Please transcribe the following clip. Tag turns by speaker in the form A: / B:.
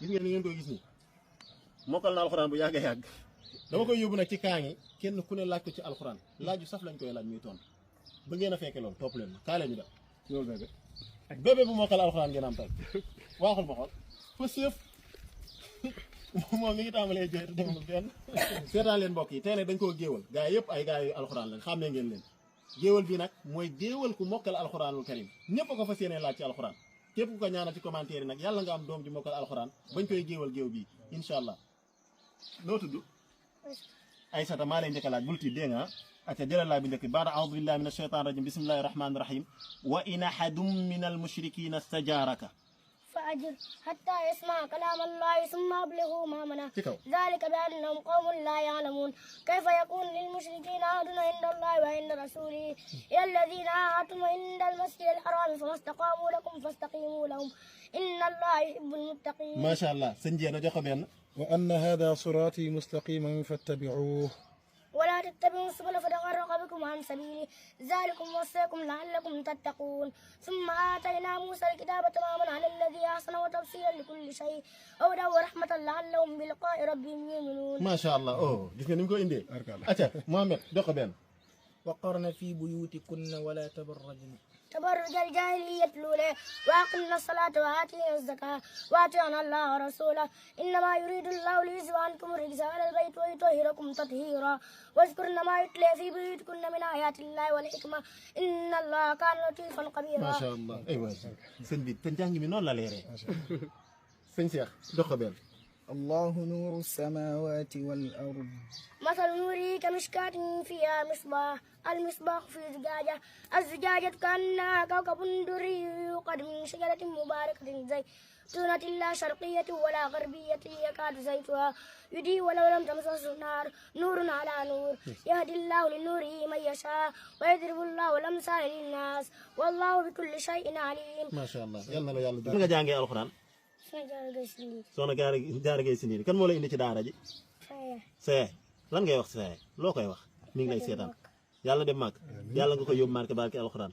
A: gis ngeen ni ngeen koy gis nii mokkal na alxuraan bu yàgg a yàgg dama koy yóbbu nag ci kaa ngi kenn ku ne laaj ko ci alxuraan laaju saf lañ koy laaj muy tontu ba ngeen a fekke loolu topp leen ma kaa leen ñu def loolu bébé bu mokkal alxuraan ngeen am tey waaxul ma xool fa sëf moom mi ngi tàmbalee jooy te demul fenn seetaan leen mbokk yi tey nag dañ koo géewal gaa yi yëpp ay gaa yu alxuraan lañ xam ne ngeen leen géewal bi nag mooy géewal ku mokkal alxuraanul karim ñëpp a ko fas yéene laaj ci alxuraan képp ku ko ñaanal ci commentaire yi nag yàlla nga am doom ji mokkal alxuraan bañ koy géewal géew bii incha allah loo tudd Aysata maa lay njëkk a laaj bul tiit dégg nga acca jëlal laaj bu njëkk baada aoudu billahi min ashaytan rajim bismillahi rahmani rahim wa in ahadun min almushrikina stajaraka
B: فأجر حتى يسمع كلام الله ثم أبلغه مأمنه ذلك بأنهم قوم لا يعلمون كيف يكون للمشركين عهد عند الله وعند رسوله إلى الذين عاهدتم عند المسجد الحرام فما استقاموا لكم فاستقيموا لهم إن الله يحب المتقين.
A: ما شاء الله سنجي أنا جاكم بيان
C: وأن هذا صراطي مستقيما فاتبعوه
B: ولا تتبعوا السبل فتفرق بكم عن سبيله ذلكم وصيكم لعلكم تتقون. ثم آتينا موسى الكتاب تماما على الذي أحسن وتفصيلا لكل شيء هدى ورحمة لعلهم بلقاء ربهم يؤمنون.
A: ما شاء الله gis nga ni mu ko indee acca Mohamed jox ko benn
C: وقرن في بيوتكن ولا تبرجن
B: تبرج الجاهلية الأولى وأقمنا الصلاة وآتينا الزكاة وأطعنا الله ورسوله إنما يريد الله ليذهب عنكم الرجس أهل البيت ويطهركم تطهيرا واذكرن ما يتلى في بيوتكن من آيات الله والحكمة إن الله كان لطيفا خبيرا.
A: ما شاء الله أيوة sëñ bi te njàng mi noonu la leeree sëñ Cheikh jox ko benn
C: الله نور السماوات والأرض
B: مثل نوره كمشكاة فيها مصباح المصباح في زجاجة الزجاجة كأنها كوكب دري يوقد من شجرة مباركة زيتونة لا شرقية ولا غربية يكاد زيتها يضيء ولو لم تمسسه نار نور على نور يهدي الله لنوره من يشاء ويضرب الله الأمثال للناس والله بكل شيء عليم.
A: ما شاء الله yàlla na la yàlla nga jàngee alxuraan soxna Jaara Gay Sindiir kan moo la indi ci daara ji saye lan ngay wax saye loo koy wax mi ngi lay seetaan yàlla dem màgg yàlla nga ko yóbbu marqué barke alxuraan